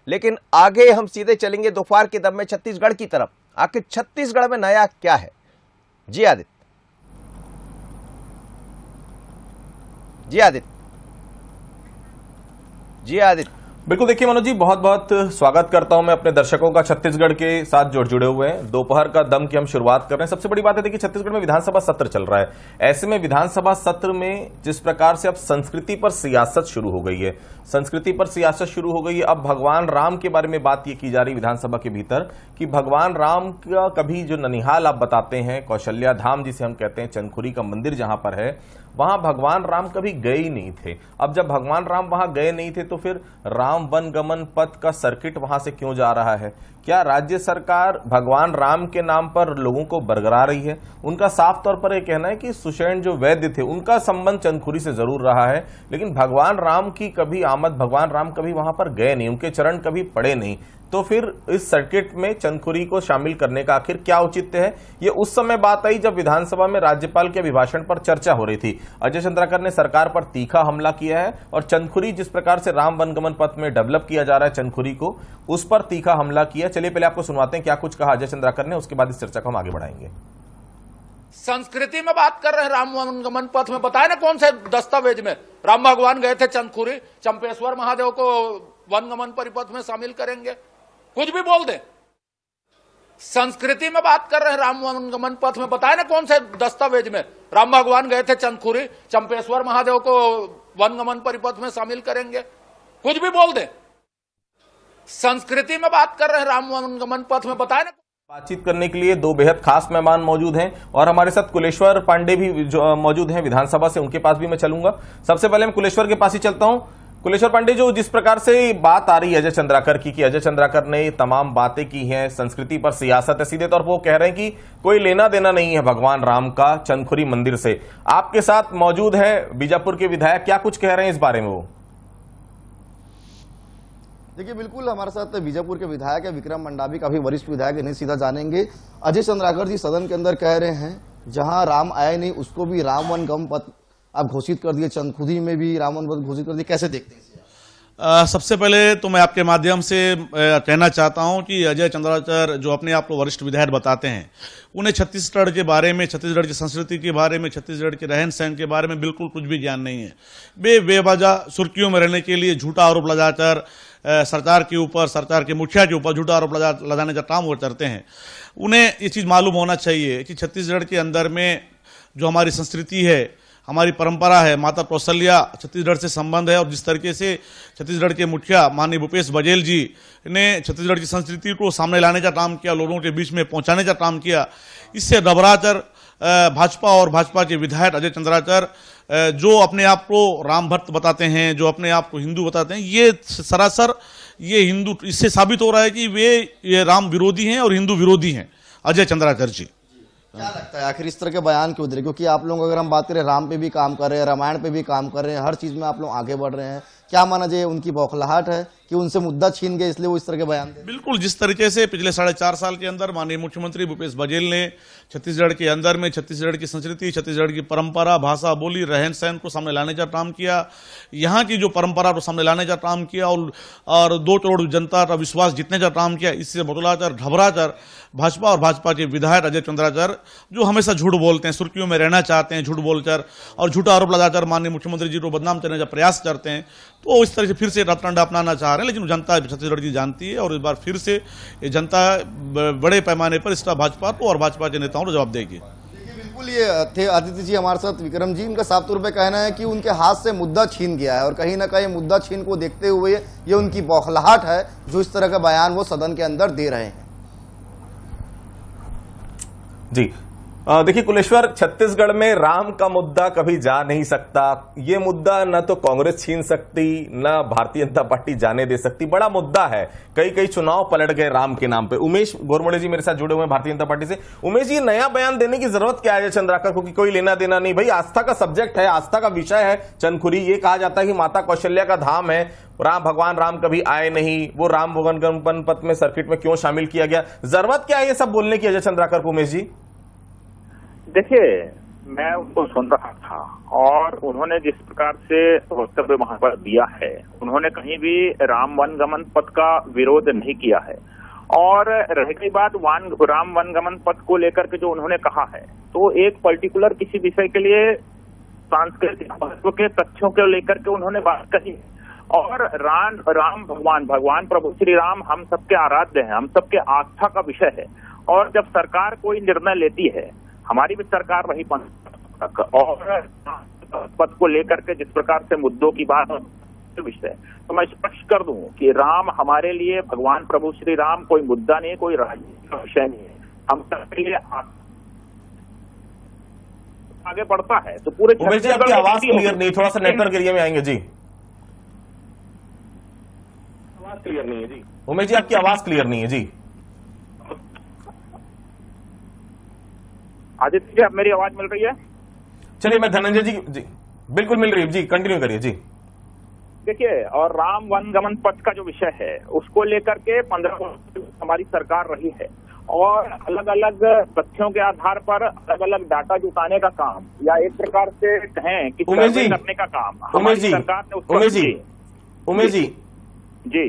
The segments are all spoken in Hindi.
लेकिन आगे हम सीधे चलेंगे दोपहर के दम में छत्तीसगढ़ की तरफ। आखिर छत्तीसगढ़ में नया क्या है? जी आदित्य। बिल्कुल, देखिए मनोज जी, बहुत बहुत स्वागत करता हूं मैं अपने दर्शकों का छत्तीसगढ़ के साथ जुड़े हुए हैं। दोपहर का दम की हम शुरुआत कर रहे हैं। सबसे बड़ी बात है, देखिए छत्तीसगढ़ में विधानसभा सत्र चल रहा है। ऐसे में विधानसभा सत्र में जिस प्रकार से अब संस्कृति पर सियासत शुरू हो गई है, अब भगवान राम के बारे में बात ये की जा रही विधानसभा के भीतर कि भगवान राम का कभी जो ननिहाल आप बताते हैं, कौशल्या धाम जिसे हम कहते हैं, चंदखुरी का मंदिर जहां पर है, वहां भगवान राम कभी गए ही नहीं थे। अब जब भगवान राम वहां गए नहीं थे तो फिर राम वन गमन पथ का सर्किट वहां से क्यों जा रहा है? क्या राज्य सरकार भगवान राम के नाम पर लोगों को बरगरा रही है? उनका साफ तौर पर यह कहना है कि सुषेण जो वैद्य थे उनका संबंध चंदखुरी से जरूर रहा है, लेकिन भगवान राम की कभी आमद, भगवान राम कभी वहां पर गए नहीं, उनके चरण कभी पड़े नहीं। तो फिर इस सर्किट में चंदखुरी को शामिल करने का आखिर क्या औचित्य है? ये उस समय बात आई जब विधानसभा में राज्यपाल के अभिभाषण पर चर्चा हो रही थी। अजय चंद्राकर ने सरकार पर तीखा हमला किया है और चंदखुरी जिस प्रकार से राम वनगमन पथ में डेवलप किया जा रहा है चंदखुरी को, उस पर तीखा हमला किया। चलिए पहले आपको सुनवाते हैं क्या कुछ कहा अजय चंद्राकर ने, उसके बाद इस चर्चा को हम आगे बढ़ाएंगे। संस्कृति में बात कर रहे हैं, राम वनगमन पथ में बताए ना कौन से दस्तावेज में राम भगवान गए थे चंदखुरी, चंपेश्वर महादेव को वनगमन परिपथ में शामिल करेंगे, कुछ भी बोल दे। संस्कृति में बात कर रहे हैं, राम वनगमन पथ में बताए ना कौन से दस्तावेज में राम भगवान गए थे चंदखुरी, चंपेश्वर महादेव को वनगमन परिपथ में शामिल करेंगे, कुछ भी बोल दे। संस्कृति में बात कर रहे हैं, राम वनगमन पथ में बताए ना। बातचीत करने के लिए दो बेहद खास मेहमान मौजूद हैं और हमारे साथ कुलेश्वर पांडे भी जो मौजूद हैं विधानसभा से, उनके पास भी मैं चलूंगा। सबसे पहले मैं कुलेश्वर के पास ही चलता हूं। कुलेश्वर पांडे, जो जिस प्रकार से बात आ रही है अजय चंद्राकर की कि अजय चंद्राकर ने तमाम बातें की हैं, संस्कृति पर सियासत है, सीधे तौर पर वो कह रहे हैं कि कोई लेना देना नहीं है भगवान राम का चंदखुरी मंदिर से। आपके साथ मौजूद है बीजापुर के विधायक, क्या कुछ कह रहे हैं इस बारे में वो? देखिए, बिल्कुल हमारे साथ बीजापुर के विधायक है विक्रम मंडावी, काफी वरिष्ठ विधायक, इन्हें सीधा जानेंगे। अजय चंद्राकर जी सदन के अंदर कह रहे हैं जहां राम आए नहीं उसको भी राम वनगमन पथ आप घोषित कर दिए, चंदखुरी में भी राम वनगमन घोषित कर दिए, कैसे देखते हैं? सबसे पहले तो मैं आपके माध्यम से कहना चाहता हूं कि अजय चंद्राकर जो अपने आप को वरिष्ठ विधायक बताते हैं, उन्हें छत्तीसगढ़ के बारे में, छत्तीसगढ़ की संस्कृति के बारे में, छत्तीसगढ़ के रहन सहन के बारे में बिल्कुल कुछ भी ज्ञान नहीं है। वे बेवजह सुर्खियों में रहने के लिए झूठा आरोप लगाकर सरकार के ऊपर, सरकार के मुखिया के ऊपर झूठा आरोप लगाने का काम वो करते हैं। उन्हें ये चीज मालूम होना चाहिए कि छत्तीसगढ़ के अंदर में जो हमारी संस्कृति है, हमारी परंपरा है, माता कौशल्या छत्तीसगढ़ से संबंध है और जिस तरीके से छत्तीसगढ़ के मुखिया माननीय भूपेश बघेल जी ने छत्तीसगढ़ की संस्कृति को सामने लाने का काम किया, लोगों के बीच में पहुंचाने का काम किया, इससे घबराकर भाजपा और भाजपा के विधायक अजय चंद्राकर जो अपने आप को राम भक्त बताते हैं, जो अपने आप को हिंदू बताते हैं, ये सरासर ये हिंदू, इससे साबित हो रहा है कि ये राम विरोधी हैं और हिंदू विरोधी हैं अजय चंद्राकर जी। क्या लगता है आखिर इस तरह के बयान क्यों दे रहे? क्योंकि आप लोग अगर हम बात करें, राम पे भी काम कर रहे हैं, रामायण पे भी काम कर रहे हैं, हर चीज में आप लोग आगे बढ़ रहे हैं, क्या माना जाए उनकी बौखलाहट है कि उनसे मुद्दा छीन गए इसलिए वो इस तरह के बयान दे? बिल्कुल, जिस तरीके से पिछले 4.5 साल के अंदर माननीय मुख्यमंत्री भूपेश बघेल ने छत्तीसगढ़ के अंदर में छत्तीसगढ़ की संस्कृति, छत्तीसगढ़ की परंपरा, भाषा, बोली, रहन सहन को सामने लाने का काम किया, यहाँ की जो परंपरा को सामने लाने का काम किया और 2 करोड़ जनता का विश्वास जीतने का काम किया, इससे बदलाकर घबराकर भाजपा और भाजपा के विधायक अजय चंद्राकर जो हमेशा झूठ बोलते हैं, सुर्खियों में रहना चाहते हैं, झूठ बोलकर और झूठा आरोप लगाकर माननीय मुख्यमंत्री जी को बदनाम करने का प्रयास करते हैं, तो इस तरह से फिर से रत्नडा अपनाना चाह रहे हैं। लेकिन जनता छत्तीसगढ़ की जानती है और इस बार फिर से ये जनता बड़े पैमाने पर इसका भाजपा को और भाजपा के नेताओं को जवाब देगी। बिल्कुल, ये थे आदित्य जी हमारे साथ, विक्रम जी, उनका साफ तौर पे कहना है कि उनके हाथ से मुद्दा छीन गया है और कहीं ना कहीं मुद्दा छीन को देखते हुए ये उनकी बौखलाहट है जो इस तरह का बयान वो सदन के अंदर दे रहे हैं। जी देखिए कुलेश्वर, छत्तीसगढ़ में राम का मुद्दा कभी जा नहीं सकता। ये मुद्दा न तो कांग्रेस छीन सकती, न भारतीय जनता पार्टी जाने दे सकती। बड़ा मुद्दा है, कई चुनाव पलट गए राम के नाम पे। उमेश गोरमोड़े जी मेरे साथ जुड़े हुए हैं भारतीय जनता पार्टी से। उमेश जी, नया बयान देने की जरूरत क्या है चंद्राकर को कि कोई लेना देना नहीं? भाई, आस्था का सब्जेक्ट है, आस्था का विषय है चंदखुरी। ये कहा जाता है कि माता कौशल्या का धाम है, भगवान राम कभी आए नहीं, वो राम वनगमन पथ में सर्किट में क्यों शामिल किया गया? जरूरत क्या है ये सब बोलने की अजय चंद्राकर को? उमेश जी देखिए, मैं उनको सुन रहा था और उन्होंने जिस प्रकार से वक्तव्य वहां पर दिया है, उन्होंने कहीं भी राम वनगमन पथ का विरोध नहीं किया है। और रह गई बात राम वनगमन पथ को लेकर के जो उन्होंने कहा है, तो एक पर्टिकुलर किसी विषय के लिए सांस्कृतिक महत्व के तथ्यों को लेकर के उन्होंने बात कही। और राम भगवान प्रभु श्री राम हम सबके आराध्य हैं, हम सबके आस्था का विषय है। और जब सरकार कोई निर्णय लेती है, हमारी भी सरकार रही तक, और पद को लेकर के जिस प्रकार से मुद्दों की बात विषय, तो मैं स्पष्ट कर दूं कि राम हमारे लिए, भगवान प्रभु श्री राम कोई मुद्दा नहीं, कोई राजनीति का विषय नहीं है। हम सबके लिए आगे बढ़ता है। तो पूरे उमेश जी आपकी आवाज क्लियर नहीं, थोड़ा सा नेटवर्क एरिया में आएंगे जी। आवाज क्लियर नहीं है जी। उमेश जी आपकी आवाज क्लियर नहीं है जी। आदित्य जी, अब मेरी आवाज मिल रही है? चलिए मैं धनंजय जी बिल्कुल मिल रही है जी, कंटिन्यू करिए जी। देखिए, और राम वनगमन पथ का जो विषय है उसको लेकर के 15 वर्ष हमारी सरकार रही है, और अलग अलग तथ्यों के आधार पर अलग अलग डाटा जुटाने का काम, या एक प्रकार से कहें कि सर्वे करने का काम हमारी सरकार ने उसको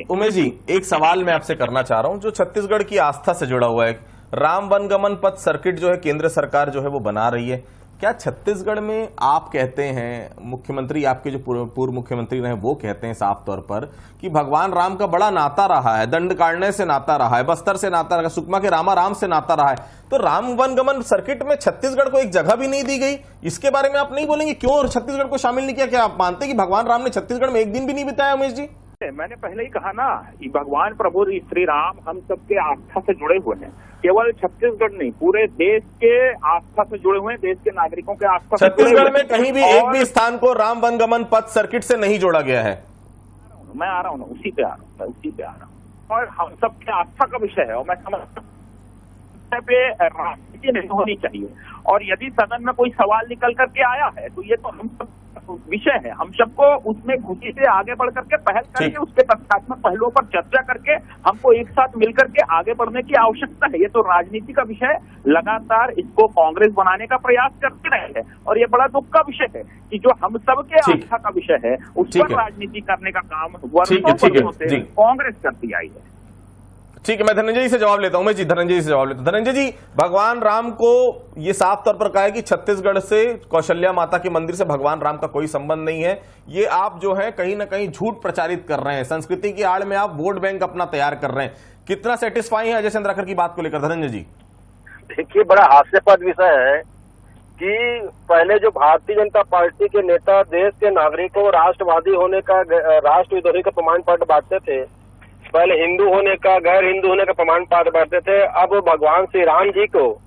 उमेश जी एक सवाल मैं आपसे करना चाह रहा हूं जो छत्तीसगढ़ की आस्था से जुड़ा हुआ है। राम वनगमन पथ सर्किट जो है केंद्र सरकार जो है वो बना रही है, क्या छत्तीसगढ़ में आप कहते हैं, मुख्यमंत्री आपके जो पूर्व मुख्यमंत्री रहे वो कहते हैं साफ तौर पर कि भगवान राम का बड़ा नाता रहा है, दंडकारण्य से नाता रहा है, बस्तर से नाता रहा है, सुकमा के रामाराम से नाता रहा है, तो राम वनगमन सर्किट में छत्तीसगढ़ को एक जगह भी नहीं दी गई? इसके बारे में आप नहीं बोलेंगे क्यों छत्तीसगढ़ को शामिल नहीं किया? क्या आप मानते कि भगवान राम ने छत्तीसगढ़ में एक दिन भी नहीं बिताया? उमेश जी, मैंने पहले ही कहा ना, भगवान प्रभु श्री राम हम सबके आस्था से जुड़े हुए हैं। केवल छत्तीसगढ़ नहीं, पूरे देश के आस्था से जुड़े हुए हैं, देश के नागरिकों के आस्था से जुड़े हुए हैं। छत्तीसगढ़ में कहीं भी एक भी स्थान को राम वनगमन पथ सर्किट से नहीं जोड़ा गया है। मैं आ रहा हूँ ना, उसी पे आ रहा हूँ। और हम सबके आस्था का विषय है, और मैं समझता पे राजनीति नहीं होनी चाहिए। और यदि सदन में कोई सवाल निकल करके आया है तो ये तो हम सब विषय है, हम सबको उसमें खुशी से आगे बढ़ करके पहल करके उसके तथ्यात्मक पहलुओं पर चर्चा करके हमको एक साथ मिलकर के आगे बढ़ने की आवश्यकता है। ये तो राजनीति का विषय लगातार इसको कांग्रेस बनाने का प्रयास करते रहे हैं, और ये बड़ा दुख का विषय है कि जो हम सबके आस्था का विषय है उस पर राजनीति करने का काम वर्षों से कांग्रेस करती आई है। ठीक है, मैं धनंजय जी से जवाब लेता हूं। मैं जी धनंजय जी से जवाब लेता हूं। धनंजय जी, भगवान राम को ये साफ तौर पर कहा है कि छत्तीसगढ़ से कौशल्या माता के मंदिर से भगवान राम का कोई संबंध नहीं है। ये आप जो है कहीं ना कहीं झूठ प्रचारित कर रहे हैं, संस्कृति की आड़ में आप वोट बैंक अपना तैयार कर रहे हैं। कितना सेटिस्फाई है अजय चंद्राकर की बात को लेकर? धनंजय जी, देखिए, बड़ा हास्यास्पद विषय है कि पहले जो भारतीय जनता पार्टी के नेता देश के नागरिकों को राष्ट्रवादी होने का, राष्ट्रविरोधी का प्रमाण पत्र बांटते थे, पहले हिंदू होने का, गैर हिंदू होने का प्रमाण पत्र बांटते थे, अब भगवान श्री राम जी को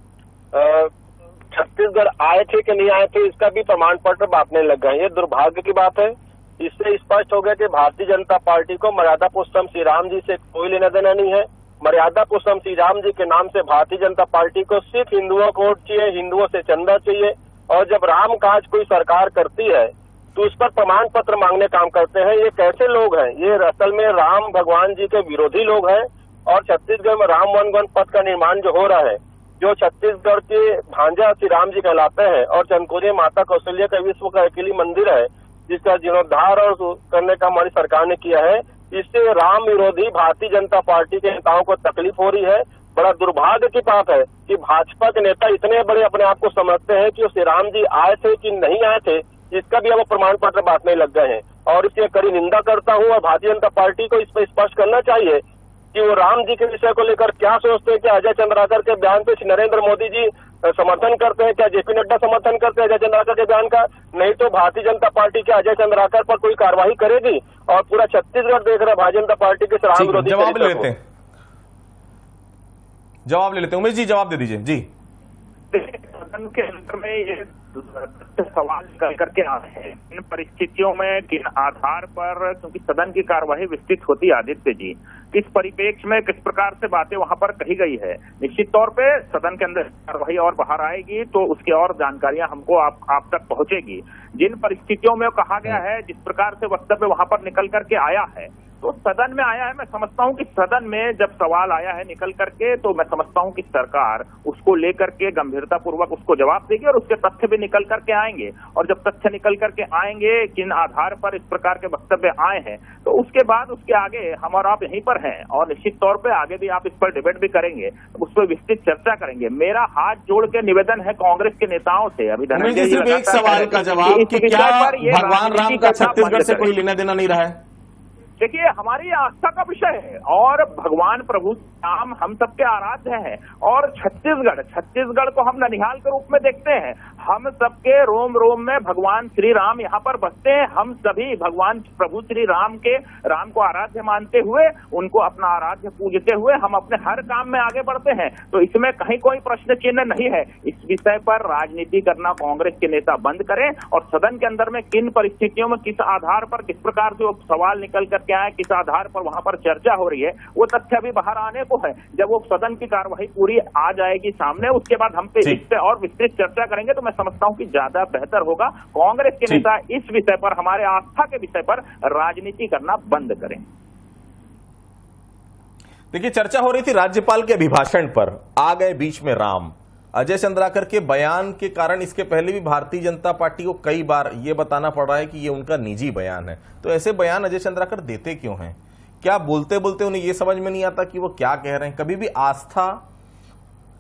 छत्तीसगढ़ आए थे कि नहीं आए थे इसका भी प्रमाण पत्र बांटने लग गए। ये दुर्भाग्य की बात है। इससे स्पष्ट हो गया कि भारतीय जनता पार्टी को मर्यादा पुरुषोत्तम श्री राम जी से कोई लेना देना नहीं है। मर्यादा पुरुषोत्तम श्री राम जी के नाम से भारतीय जनता पार्टी को सिर्फ हिंदुओं को वोट चाहिए, हिंदुओं से चंदा चाहिए, और जब राम काज कोई सरकार करती है तो उस पर प्रमाण पत्र मांगने काम करते हैं। ये कैसे लोग हैं? ये असल में राम भगवान जी के विरोधी लोग हैं। और छत्तीसगढ़ में राम वनगमन पथ का निर्माण जो हो रहा है, जो छत्तीसगढ़ के भांजा श्री राम जी कहलाते हैं, और चंदखुरी माता कौशल्या का विश्व का अकेली मंदिर है जिसका जीर्णोद्धार और करने का हमारी सरकार ने किया है। इससे राम विरोधी भारतीय जनता पार्टी के नेताओं को तकलीफ हो रही है। बड़ा दुर्भाग्य की बात है कि भाजपा के नेता इतने बड़े अपने आप को समझते हैं कि श्री राम जी आए थे कि नहीं आए थे इसका भी अब प्रमाण पत्र बांटने लग गए हैं। और इसकी कड़ी निंदा करता हूं, और भारतीय जनता पार्टी को इस पर स्पष्ट करना चाहिए कि वो राम जी के विषय को लेकर क्या सोचते हैं। क्या अजय चंद्राकर के बयान पे नरेंद्र मोदी जी समर्थन करते हैं? क्या जेपी नड्डा समर्थन करते हैं अजय चंद्राकर के बयान का? नहीं तो भारतीय जनता पार्टी के अजय चंद्राकर पर कोई कार्रवाई करेगी, और पूरा छत्तीसगढ़ देख रहा है भारतीय जनता पार्टी के राम विरोधी। जवाब ले लेते हैं उमेश जी, जवाब दे दीजिए जी। सदन के अंदर में ये सवाल निकल करके आ रहे हैं, किन परिस्थितियों में, किन आधार पर, क्योंकि सदन की कार्यवाही विस्तृत होती है आदित्य जी, किस परिप्रेक्ष्य में किस प्रकार से बातें वहां पर कही गई है। निश्चित तौर पे सदन के अंदर कार्रवाई और बाहर आएगी तो उसकी और जानकारियां हमको आप तक पहुंचेगी। जिन परिस्थितियों में कहा गया है, जिस प्रकार से वक्तव्य वहां पर निकल करके आया है, तो सदन में आया है। मैं समझता हूं कि सदन में जब सवाल आया है निकल करके, तो मैं समझता हूं कि सरकार उसको लेकर के गंभीरता पूर्वक उसको जवाब देगी और उसके तथ्य भी निकल करके आएंगे। और जब तथ्य निकल करके आएंगे, किन आधार पर इस प्रकार के वक्तव्य आए हैं, तो उसके बाद उसके आगे हम और आप यहीं पर हैं और निश्चित तौर पर आगे भी आप इस पर डिबेट भी करेंगे, उस पर विस्तृत चर्चा करेंगे। मेरा हाथ जोड़ के निवेदन है कांग्रेस के नेताओं से, अभी धनंजय जी सिर्फ एक सवाल का जवाब कि क्या भगवान राम का छत्तीसगढ़ से कोई लेना देना नहीं रहा है? देखिए, हमारी आस्था का विषय है और भगवान प्रभु राम हम सबके आराध्य हैं और छत्तीसगढ़ को हम ननिहाल के रूप में देखते हैं। हम सबके रोम रोम में भगवान श्री राम यहाँ पर बसते हैं। हम सभी भगवान प्रभु श्री राम को आराध्य मानते हुए, उनको अपना आराध्य पूजते हुए हम अपने हर काम में आगे बढ़ते हैं। तो इसमें कहीं कोई प्रश्न चिन्ह नहीं है। इस विषय पर राजनीति करना कांग्रेस के नेता बंद करें और सदन के अंदर में किन परिस्थितियों में किस आधार पर किस प्रकार से वो सवाल निकल करके आए, किस आधार पर वहां पर चर्चा हो रही है, वो तथ्य अभी बाहर आने को है। जब वो सदन की कार्यवाही पूरी आ जाएगी सामने, उसके बाद हम पे इस पे और विस्तृत चर्चा करेंगे, तो मैं समझता हूं कि ज्यादा बेहतर होगा। कांग्रेस के नेता इस विषय पर, हमारे आस्था के विषय पर राजनीति करना बंद करें। देखिए, चर्चा हो रही थी राज्यपाल के अभिभाषण पर, आ गए बीच में राम। अजय चंद्राकर के बयान के कारण इसके पहले भी भारतीय जनता पार्टी को कई बार ये बताना पड़ रहा है कि ये उनका निजी बयान है। तो ऐसे बयान अजय चंद्राकर देते क्यों हैं? क्या बोलते बोलते उन्हें ये समझ में नहीं आता कि वो क्या कह रहे हैं? कभी भी आस्था,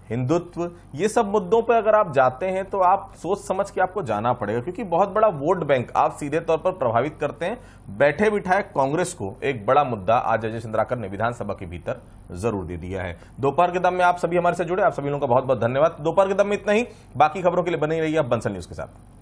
हिंदुत्व, ये सब मुद्दों पर अगर आप जाते हैं तो आप सोच समझ के आपको जाना पड़ेगा, क्योंकि बहुत बड़ा वोट बैंक आप सीधे तौर पर प्रभावित करते हैं। बैठे बिठाए कांग्रेस को एक बड़ा मुद्दा आज अजय चंद्राकर ने विधानसभा के भीतर जरूर दे दिया है। दोपहर के दम में आप सभी हमारे से जुड़े, आप सभी लोगों का बहुत बहुत धन्यवाद। दोपहर के दम में इतना ही। बाकी खबरों के लिए बने रहिए आप बंसल न्यूज के साथ।